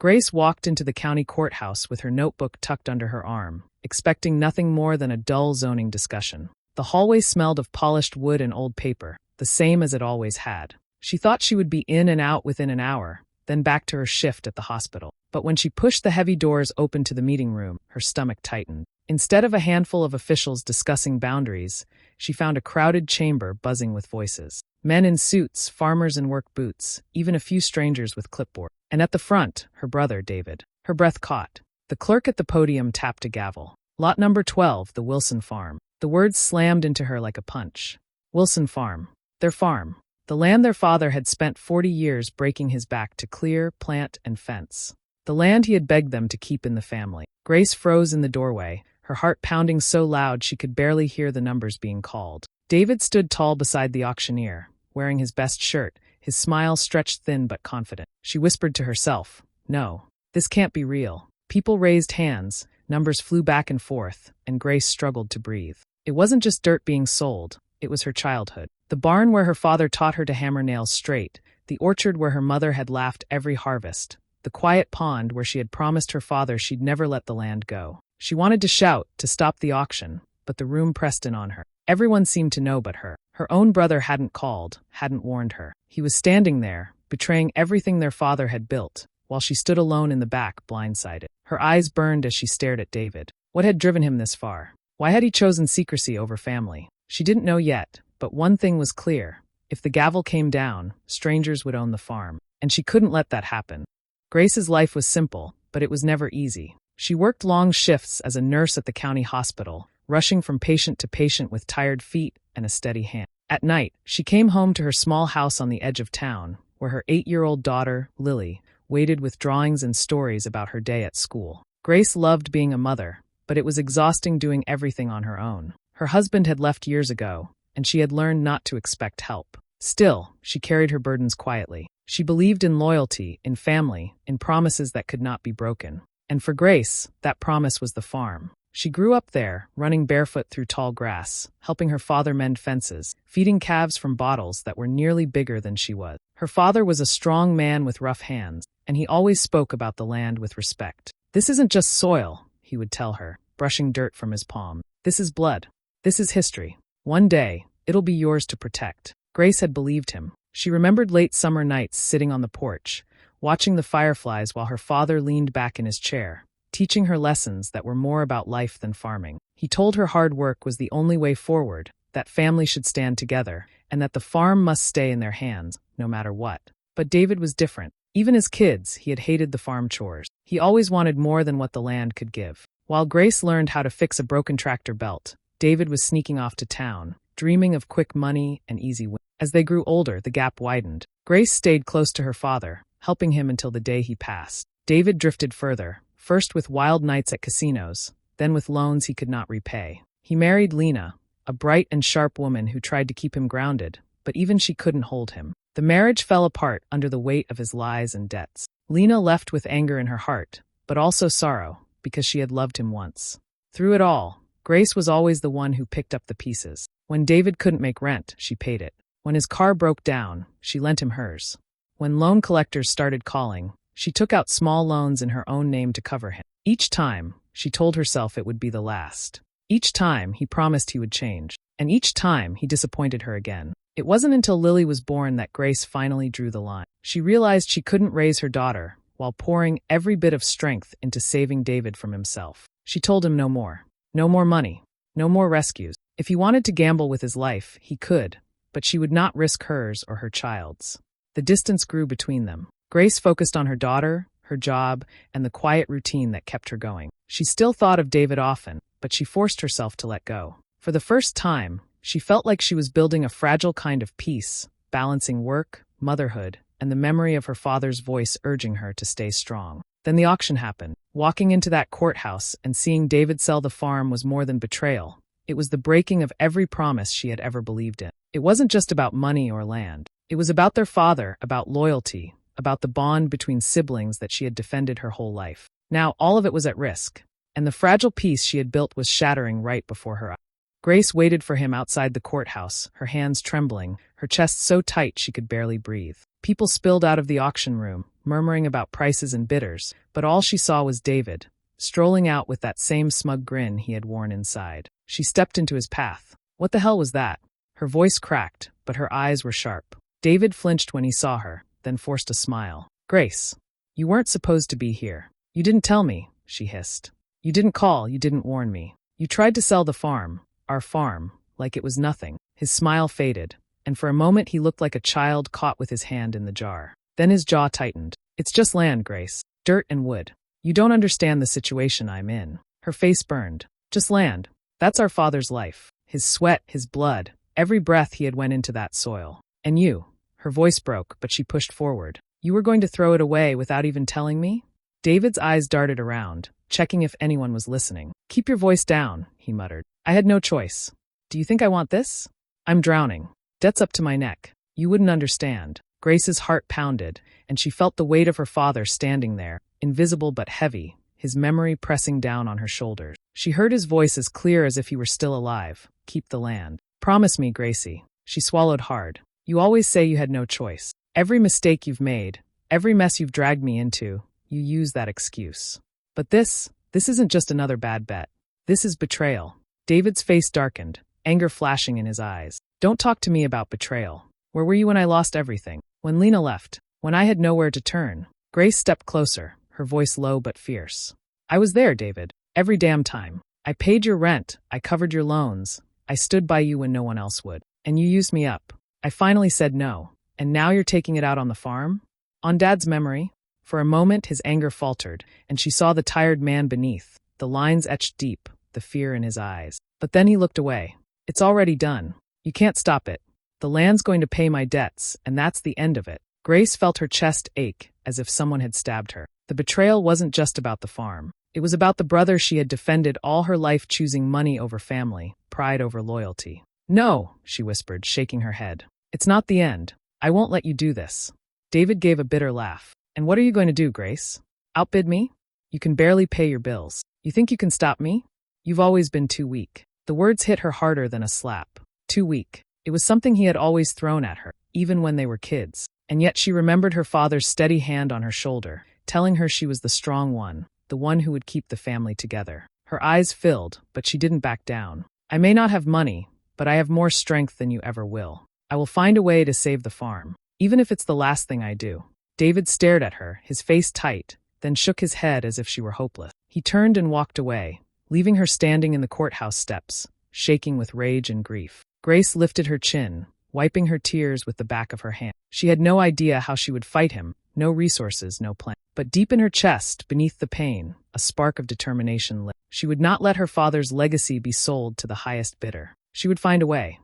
Grace walked into the county courthouse with her notebook tucked under her arm, expecting nothing more than a dull zoning discussion. The hallway smelled of polished wood and old paper, the same as it always had. She thought she would be in and out within an hour, then back to her shift at the hospital. But when she pushed the heavy doors open to the meeting room, her stomach tightened. Instead of a handful of officials discussing boundaries, she found a crowded chamber buzzing with voices. Men in suits, farmers in work boots, even a few strangers with clipboards. And at the front, her brother, David. Her breath caught. The clerk at the podium tapped a gavel. Lot number 12, the Wilson farm. The words slammed into her like a punch. Wilson farm. Their farm. The land their father had spent 40 years breaking his back to clear, plant, and fence. The land he had begged them to keep in the family. Grace froze in the doorway, her heart pounding so loud she could barely hear the numbers being called. David stood tall beside the auctioneer, wearing his best shirt, his smile stretched thin but confident. She whispered to herself, "No, this can't be real." People raised hands, numbers flew back and forth, and Grace struggled to breathe. It wasn't just dirt being sold, it was her childhood. The barn where her father taught her to hammer nails straight, the orchard where her mother had laughed every harvest, the quiet pond where she had promised her father she'd never let the land go. She wanted to shout, to stop the auction, but the room pressed in on her. Everyone seemed to know but her. Her own brother hadn't called, hadn't warned her. He was standing there, betraying everything their father had built, while she stood alone in the back, blindsided. Her eyes burned as she stared at David. What had driven him this far? Why had he chosen secrecy over family? She didn't know yet, but one thing was clear. If the gavel came down, strangers would own the farm, and she couldn't let that happen. Grace's life was simple, but it was never easy. She worked long shifts as a nurse at the county hospital, rushing from patient to patient with tired feet and a steady hand. At night, she came home to her small house on the edge of town, where her 8-year-old daughter, Lily, waited with drawings and stories about her day at school. Grace loved being a mother, but it was exhausting doing everything on her own. Her husband had left years ago, and she had learned not to expect help. Still, she carried her burdens quietly. She believed in loyalty, in family, in promises that could not be broken. And for Grace, that promise was the farm. She grew up there, running barefoot through tall grass, helping her father mend fences, feeding calves from bottles that were nearly bigger than she was. Her father was a strong man with rough hands, and he always spoke about the land with respect. "This isn't just soil," he would tell her, brushing dirt from his palm. "This is blood. This is history. One day, it'll be yours to protect." Grace had believed him. She remembered late summer nights sitting on the porch, watching the fireflies while her father leaned back in his chair, teaching her lessons that were more about life than farming. He told her hard work was the only way forward, that family should stand together, and that the farm must stay in their hands, no matter what. But David was different. Even as kids, he had hated the farm chores. He always wanted more than what the land could give. While Grace learned how to fix a broken tractor belt, David was sneaking off to town, dreaming of quick money and easy wins. As they grew older, the gap widened. Grace stayed close to her father, helping him until the day he passed. David drifted further, first with wild nights at casinos, then with loans he could not repay. He married Lena, a bright and sharp woman who tried to keep him grounded, but even she couldn't hold him. The marriage fell apart under the weight of his lies and debts. Lena left with anger in her heart, but also sorrow, because she had loved him once. Through it all, Grace was always the one who picked up the pieces. When David couldn't make rent, she paid it. When his car broke down, she lent him hers. When loan collectors started calling, she took out small loans in her own name to cover him. Each time, she told herself it would be the last. Each time, he promised he would change. And each time, he disappointed her again. It wasn't until Lily was born that Grace finally drew the line. She realized she couldn't raise her daughter while pouring every bit of strength into saving David from himself. She told him no more. No more money. No more rescues. If he wanted to gamble with his life, he could, but she would not risk hers or her child's. The distance grew between them. Grace focused on her daughter, her job, and the quiet routine that kept her going. She still thought of David often, but she forced herself to let go. For the first time, she felt like she was building a fragile kind of peace, balancing work, motherhood, and the memory of her father's voice urging her to stay strong. Then the auction happened. Walking into that courthouse and seeing David sell the farm was more than betrayal. It was the breaking of every promise she had ever believed in. It wasn't just about money or land. It was about their father, about loyalty, about the bond between siblings that she had defended her whole life. Now all of it was at risk, and the fragile peace she had built was shattering right before her eyes. Grace waited for him outside the courthouse, her hands trembling, her chest so tight she could barely breathe. People spilled out of the auction room, murmuring about prices and bidders, but all she saw was David, strolling out with that same smug grin he had worn inside. She stepped into his path. What the hell was that? Her voice cracked, but her eyes were sharp. David flinched when he saw her, then forced a smile. Grace, you weren't supposed to be here. You didn't tell me, she hissed. You didn't call, you didn't warn me. You tried to sell the farm, our farm, like it was nothing. His smile faded, and for a moment he looked like a child caught with his hand in the jar. Then his jaw tightened. It's just land, Grace. Dirt and wood. You don't understand the situation I'm in. Her face burned. Just land. That's our father's life. His sweat, his blood, every breath he had went into that soil. And you. Her voice broke, but she pushed forward. You were going to throw it away without even telling me? David's eyes darted around, checking if anyone was listening. Keep your voice down, he muttered. I had no choice. Do you think I want this? I'm drowning. Debt's up to my neck. You wouldn't understand. Grace's heart pounded, and she felt the weight of her father standing there, invisible but heavy, his memory pressing down on her shoulders. She heard his voice as clear as if he were still alive. Keep the land. Promise me, Gracie. She swallowed hard. You always say you had no choice. Every mistake you've made, every mess you've dragged me into, you use that excuse. But this isn't just another bad bet. This is betrayal. David's face darkened, anger flashing in his eyes. Don't talk to me about betrayal. Where were you when I lost everything? When Lena left? When I had nowhere to turn? Grace stepped closer, her voice low but fierce. I was there, David. Every damn time. I paid your rent. I covered your loans. I stood by you when no one else would. And you used me up. I finally said no. And now you're taking it out on the farm? On Dad's memory? For a moment his anger faltered, and she saw the tired man beneath, the lines etched deep, the fear in his eyes. But then he looked away. It's already done. You can't stop it. The land's going to pay my debts, and that's the end of it. Grace felt her chest ache, as if someone had stabbed her. The betrayal wasn't just about the farm. It was about the brother she had defended all her life, choosing money over family, pride over loyalty. No, she whispered, shaking her head. It's not the end. I won't let you do this. David gave a bitter laugh. And what are you going to do, Grace? Outbid me? You can barely pay your bills. You think you can stop me? You've always been too weak. The words hit her harder than a slap. Too weak. It was something he had always thrown at her, even when they were kids. And yet she remembered her father's steady hand on her shoulder, telling her she was the strong one, the one who would keep the family together. Her eyes filled, but she didn't back down. I may not have money, but I have more strength than you ever will. I will find a way to save the farm, even if it's the last thing I do. David stared at her, his face tight, then shook his head as if she were hopeless. He turned and walked away, leaving her standing in the courthouse steps, shaking with rage and grief. Grace lifted her chin, wiping her tears with the back of her hand. She had no idea how she would fight him, no resources, no plan. But deep in her chest, beneath the pain, a spark of determination lit. She would not let her father's legacy be sold to the highest bidder. She would find a way.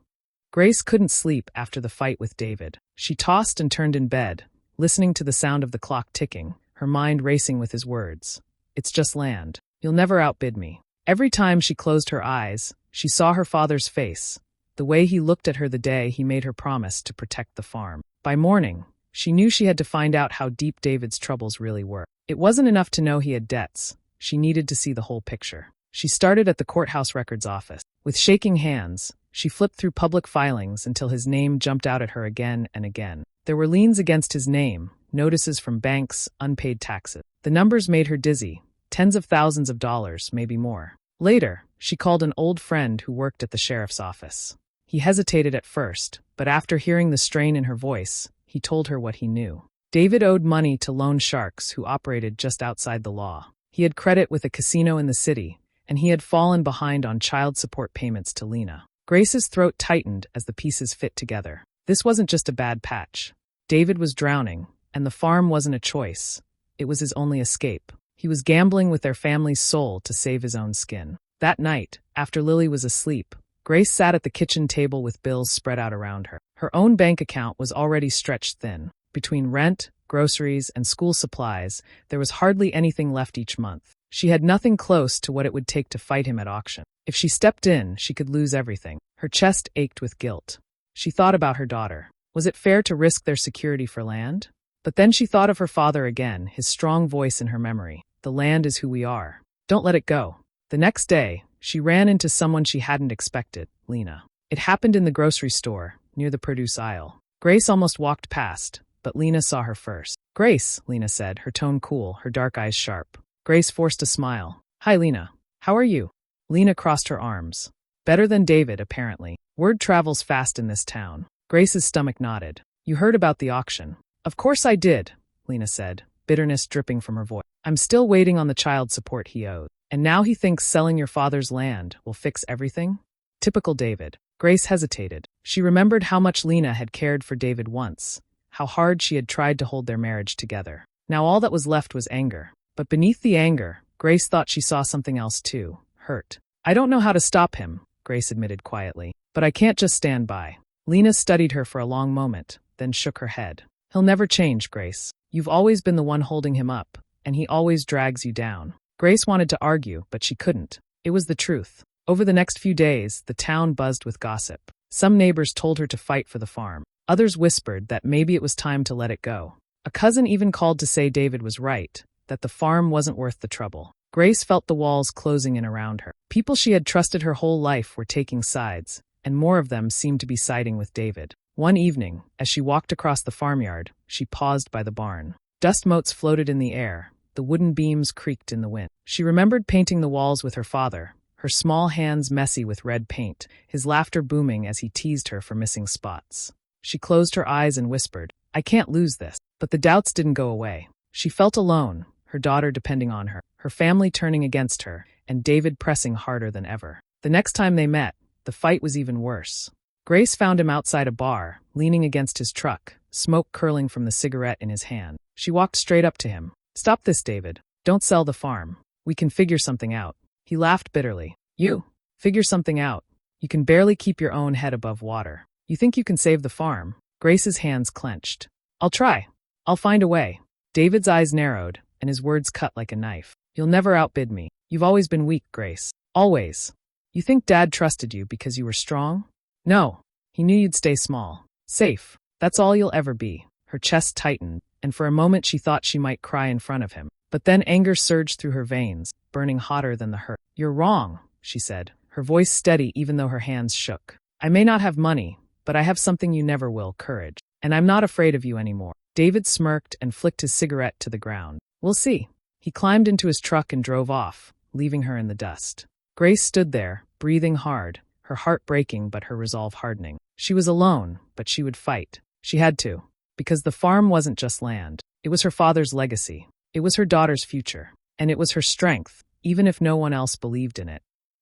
Grace couldn't sleep after the fight with David. She tossed and turned in bed, listening to the sound of the clock ticking, her mind racing with his words. It's just land. You'll never outbid me. Every time she closed her eyes, she saw her father's face, the way he looked at her the day he made her promise to protect the farm. By morning, she knew she had to find out how deep David's troubles really were. It wasn't enough to know he had debts. She needed to see the whole picture. She started at the courthouse records office. With shaking hands, she flipped through public filings until his name jumped out at her again and again. There were liens against his name, notices from banks, unpaid taxes. The numbers made her dizzy, tens of thousands of dollars, maybe more. Later, she called an old friend who worked at the sheriff's office. He hesitated at first, but after hearing the strain in her voice, he told her what he knew. David owed money to loan sharks who operated just outside the law. He had credit with a casino in the city, and he had fallen behind on child support payments to Lena. Grace's throat tightened as the pieces fit together. This wasn't just a bad patch. David was drowning, and the farm wasn't a choice. It was his only escape. He was gambling with their family's soul to save his own skin. That night, after Lily was asleep, Grace sat at the kitchen table with bills spread out around her. Her own bank account was already stretched thin. Between rent, groceries, and school supplies, there was hardly anything left each month. She had nothing close to what it would take to fight him at auction. If she stepped in, she could lose everything. Her chest ached with guilt. She thought about her daughter. Was it fair to risk their security for land? But then she thought of her father again, his strong voice in her memory. The land is who we are. Don't let it go. The next day, she ran into someone she hadn't expected, Lena. It happened in the grocery store, near the produce aisle. Grace almost walked past, but Lena saw her first. Grace, Lena said, her tone cool, her dark eyes sharp. Grace forced a smile. Hi, Lena. How are you? Lena crossed her arms. Better than David, apparently. Word travels fast in this town. Grace's stomach nodded. You heard about the auction. Of course I did, Lena said, bitterness dripping from her voice. I'm still waiting on the child support he owes. And now he thinks selling your father's land will fix everything? Typical David. Grace hesitated. She remembered how much Lena had cared for David once, how hard she had tried to hold their marriage together. Now all that was left was anger. But beneath the anger, Grace thought she saw something else too, hurt. I don't know how to stop him, Grace admitted quietly, but I can't just stand by. Lena studied her for a long moment, then shook her head. He'll never change, Grace. You've always been the one holding him up, and he always drags you down. Grace wanted to argue, but she couldn't. It was the truth. Over the next few days, the town buzzed with gossip. Some neighbors told her to fight for the farm. Others whispered that maybe it was time to let it go. A cousin even called to say David was right, that the farm wasn't worth the trouble. Grace felt the walls closing in around her. People she had trusted her whole life were taking sides, and more of them seemed to be siding with David. One evening, as she walked across the farmyard, she paused by the barn. Dust motes floated in the air. The wooden beams creaked in the wind. She remembered painting the walls with her father, her small hands messy with red paint, his laughter booming as he teased her for missing spots. She closed her eyes and whispered, I can't lose this. But the doubts didn't go away. She felt alone, her daughter depending on her, her family turning against her, and David pressing harder than ever. The next time they met, the fight was even worse. Grace found him outside a bar, leaning against his truck, smoke curling from the cigarette in his hand. She walked straight up to him. Stop this, David. Don't sell the farm. We can figure something out. He laughed bitterly. You? Figure something out? You can barely keep your own head above water. You think you can save the farm? Grace's hands clenched. I'll try. I'll find a way. David's eyes narrowed, and his words cut like a knife. You'll never outbid me. You've always been weak, Grace. Always. You think Dad trusted you because you were strong? No. He knew you'd stay small. Safe. That's all you'll ever be. Her chest tightened, and for a moment she thought she might cry in front of him. But then anger surged through her veins, burning hotter than the hurt. You're wrong, she said, her voice steady even though her hands shook. I may not have money, but I have something you never will, courage. And I'm not afraid of you anymore. David smirked and flicked his cigarette to the ground. We'll see. He climbed into his truck and drove off, leaving her in the dust. Grace stood there, breathing hard, her heart breaking but her resolve hardening. She was alone, but she would fight. She had to. Because the farm wasn't just land. It was her father's legacy. It was her daughter's future. And it was her strength, even if no one else believed in it.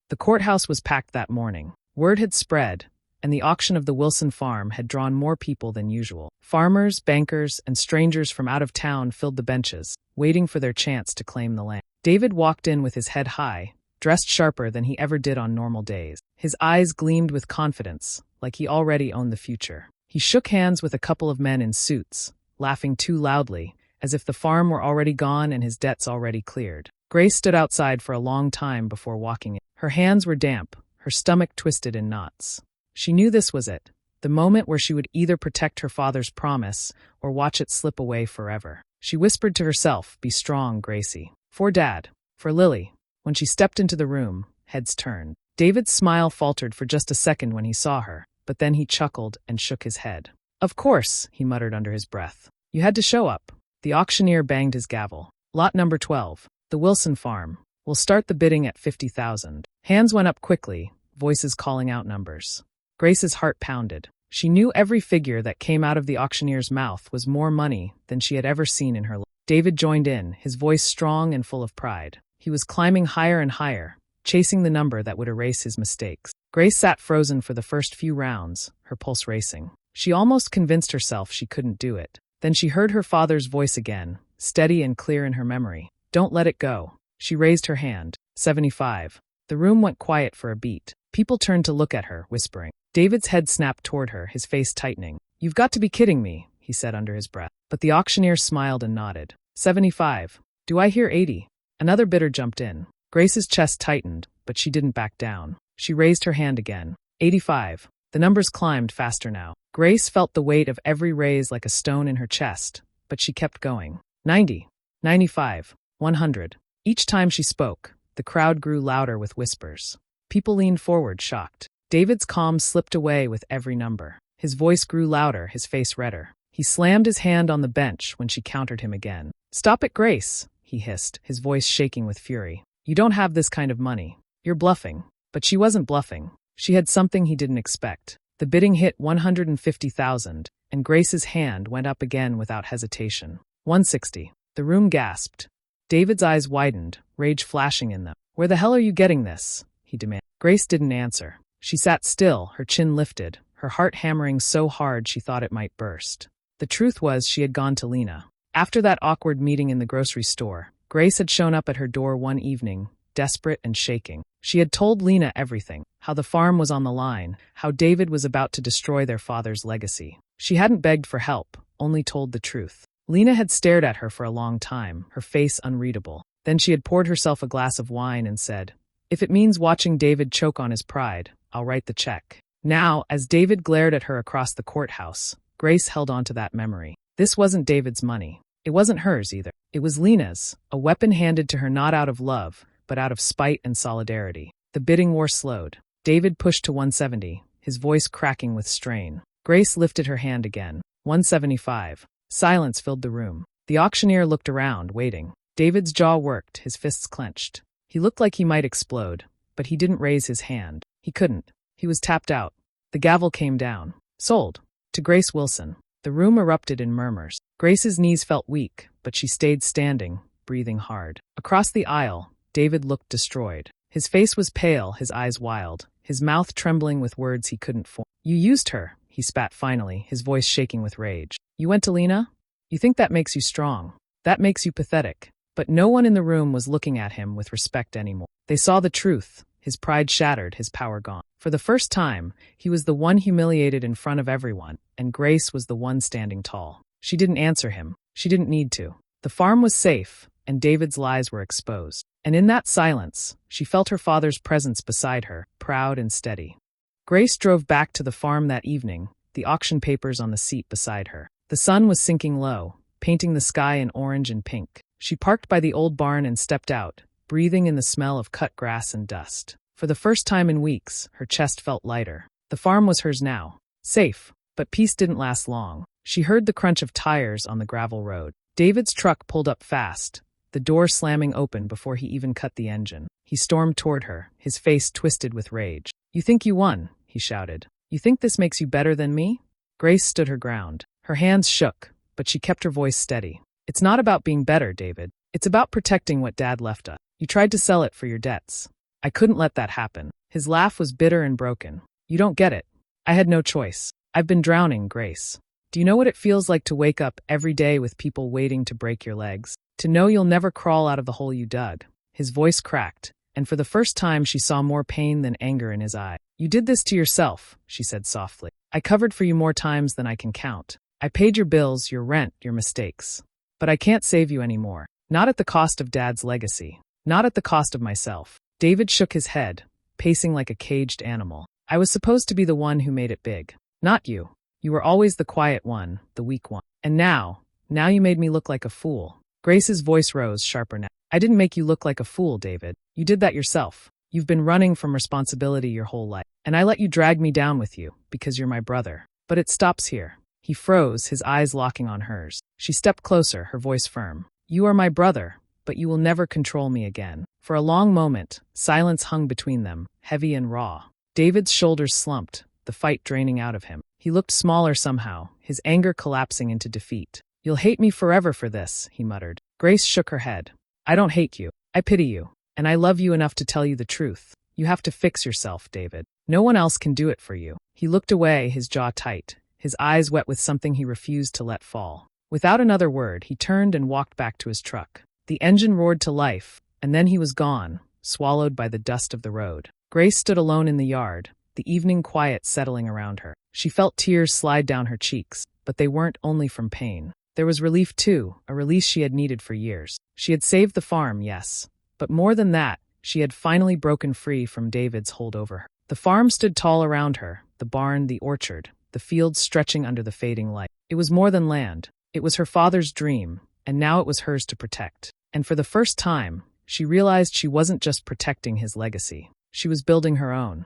The courthouse was packed that morning. Word had spread, and the auction of the Wilson farm had drawn more people than usual. Farmers, bankers, and strangers from out of town filled the benches, waiting for their chance to claim the land. David walked in with his head high, dressed sharper than he ever did on normal days. His eyes gleamed with confidence, like he already owned the future. He shook hands with a couple of men in suits, laughing too loudly, as if the farm were already gone and his debts already cleared. Grace stood outside for a long time before walking in. Her hands were damp, her stomach twisted in knots. She knew this was it, the moment where she would either protect her father's promise or watch it slip away forever. She whispered to herself, be strong, Gracie. For Dad. For Lily. When she stepped into the room, heads turned. David's smile faltered for just a second when he saw her, but then he chuckled and shook his head. Of course, he muttered under his breath. You had to show up. The auctioneer banged his gavel. Lot number 12. The Wilson farm. We'll start the bidding at 50,000. Hands went up quickly, voices calling out numbers. Grace's heart pounded. She knew every figure that came out of the auctioneer's mouth was more money than she had ever seen in her life. David joined in, his voice strong and full of pride. He was climbing higher and higher, chasing the number that would erase his mistakes. Grace sat frozen for the first few rounds, her pulse racing. She almost convinced herself she couldn't do it. Then she heard her father's voice again, steady and clear in her memory. Don't let it go. She raised her hand. 75. The room went quiet for a beat. People turned to look at her, whispering. David's head snapped toward her, his face tightening. You've got to be kidding me, he said under his breath. But the auctioneer smiled and nodded. 75. Do I hear 80? Another bidder jumped in. Grace's chest tightened, but she didn't back down. She raised her hand again. 85. The numbers climbed faster now. Grace felt the weight of every raise like a stone in her chest, but she kept going. 90. 95. 100. Each time she spoke, the crowd grew louder with whispers. People leaned forward, shocked. David's calm slipped away with every number. His voice grew louder, his face redder. He slammed his hand on the bench when she countered him again. "Stop it, Grace," he hissed, his voice shaking with fury. "You don't have this kind of money. You're bluffing." But she wasn't bluffing. She had something he didn't expect. The bidding hit 150,000, and Grace's hand went up again without hesitation. 160. The room gasped. David's eyes widened, rage flashing in them. "Where the hell are you getting this?" he demanded. Grace didn't answer. She sat still, her chin lifted, her heart hammering so hard she thought it might burst. The truth was she had gone to Lena. After that awkward meeting in the grocery store, Grace had shown up at her door one evening, desperate and shaking. She had told Lena everything, how the farm was on the line, how David was about to destroy their father's legacy. She hadn't begged for help, only told the truth. Lena had stared at her for a long time, her face unreadable. Then she had poured herself a glass of wine and said, "If it means watching David choke on his pride, I'll write the check." Now, as David glared at her across the courthouse, Grace held on to that memory. This wasn't David's money. It wasn't hers either. It was Lena's, a weapon handed to her not out of love, but out of spite and solidarity. The bidding war slowed. David pushed to 170, his voice cracking with strain. Grace lifted her hand again. 175. Silence filled the room. The auctioneer looked around, waiting. David's jaw worked, his fists clenched. He looked like he might explode, but he didn't raise his hand. He couldn't. He was tapped out. The gavel came down. "Sold. To Grace Wilson." The room erupted in murmurs. Grace's knees felt weak, but she stayed standing, breathing hard. Across the aisle, David looked destroyed. His face was pale, his eyes wild, his mouth trembling with words he couldn't form. "You used her," he spat finally, his voice shaking with rage. "You went to Lena? You think that makes you strong. That makes you pathetic." But no one in the room was looking at him with respect anymore. They saw the truth, his pride shattered, his power gone. For the first time, he was the one humiliated in front of everyone, and Grace was the one standing tall. She didn't answer him. She didn't need to. The farm was safe, and David's lies were exposed. And in that silence, she felt her father's presence beside her, proud and steady. Grace drove back to the farm that evening, the auction papers on the seat beside her. The sun was sinking low, painting the sky in orange and pink. She parked by the old barn and stepped out, breathing in the smell of cut grass and dust. For the first time in weeks, her chest felt lighter. The farm was hers now. Safe, but peace didn't last long. She heard the crunch of tires on the gravel road. David's truck pulled up fast, the door slamming open before he even cut the engine. He stormed toward her, his face twisted with rage. "You think you won," he shouted. "You think this makes you better than me?" Grace stood her ground. Her hands shook, but she kept her voice steady. "It's not about being better, David. It's about protecting what Dad left us. You tried to sell it for your debts. I couldn't let that happen." His laugh was bitter and broken. "You don't get it. I had no choice. I've been drowning, Grace. Do you know what it feels like to wake up every day with people waiting to break your legs? To know you'll never crawl out of the hole you dug?" His voice cracked, and for the first time she saw more pain than anger in his eye. "You did this to yourself," she said softly. "I covered for you more times than I can count. I paid your bills, your rent, your mistakes. But I can't save you anymore. Not at the cost of Dad's legacy. Not at the cost of myself." David shook his head, pacing like a caged animal. "I was supposed to be the one who made it big. Not you. You were always the quiet one, the weak one. And now you made me look like a fool." Grace's voice rose sharper now. "I didn't make you look like a fool, David. You did that yourself. You've been running from responsibility your whole life. And I let you drag me down with you, because you're my brother. But it stops here." He froze, his eyes locking on hers. She stepped closer, her voice firm. "You are my brother, but you will never control me again." For a long moment, silence hung between them, heavy and raw. David's shoulders slumped, the fight draining out of him. He looked smaller somehow, his anger collapsing into defeat. "You'll hate me forever for this," he muttered. Grace shook her head. "I don't hate you. I pity you. And I love you enough to tell you the truth. You have to fix yourself, David. No one else can do it for you." He looked away, his jaw tight, his eyes wet with something he refused to let fall. Without another word, he turned and walked back to his truck. The engine roared to life, and then he was gone, swallowed by the dust of the road. Grace stood alone in the yard, the evening quiet settling around her. She felt tears slide down her cheeks, but they weren't only from pain. There was relief too, a release she had needed for years. She had saved the farm, yes, but more than that, she had finally broken free from David's hold over her. The farm stood tall around her, the barn, the orchard, the fields stretching under the fading light. It was more than land. It was her father's dream, and now it was hers to protect. And for the first time, she realized she wasn't just protecting his legacy. She was building her own.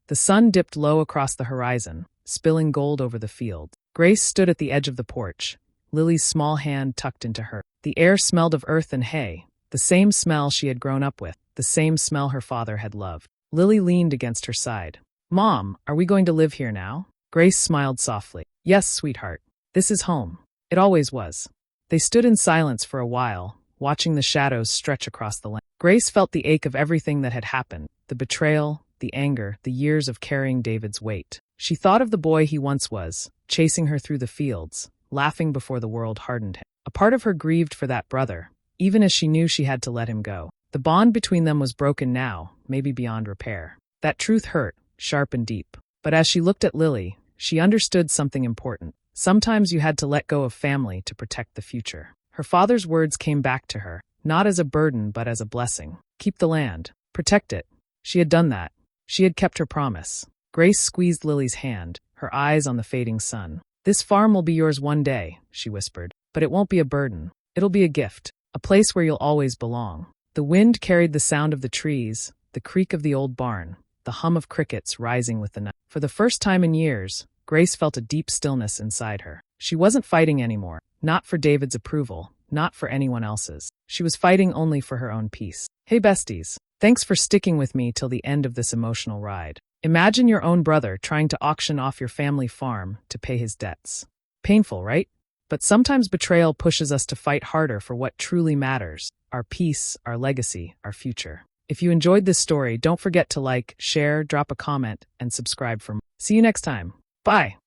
The sun dipped low across the horizon, spilling gold over the field. Grace stood at the edge of the porch, Lily's small hand tucked into her. The air smelled of earth and hay, the same smell she had grown up with, the same smell her father had loved. Lily leaned against her side. "Mom, are we going to live here now?" Grace smiled softly. "Yes, sweetheart. This is home. It always was." They stood in silence for a while, watching the shadows stretch across the land. Grace felt the ache of everything that had happened, the betrayal, the anger, the years of carrying David's weight. She thought of the boy he once was, chasing her through the fields, laughing before the world hardened him. A part of her grieved for that brother, even as she knew she had to let him go. The bond between them was broken now, maybe beyond repair. That truth hurt, sharp and deep. But as she looked at Lily, she understood something important. Sometimes you had to let go of family to protect the future. Her father's words came back to her, not as a burden but as a blessing. Keep the land. Protect it. She had done that. She had kept her promise. Grace squeezed Lily's hand, her eyes on the fading sun. "This farm will be yours one day," she whispered. "But it won't be a burden. It'll be a gift, a place where you'll always belong." The wind carried the sound of the trees, the creak of the old barn, the hum of crickets rising with the night. For the first time in years, Grace felt a deep stillness inside her. She wasn't fighting anymore, not for David's approval, not for anyone else's. She was fighting only for her own peace. Hey besties, thanks for sticking with me till the end of this emotional ride. Imagine your own brother trying to auction off your family farm to pay his debts. Painful, right? But sometimes betrayal pushes us to fight harder for what truly matters: our peace, our legacy, our future. If you enjoyed this story, don't forget to like, share, drop a comment, and subscribe for more. See you next time. Bye.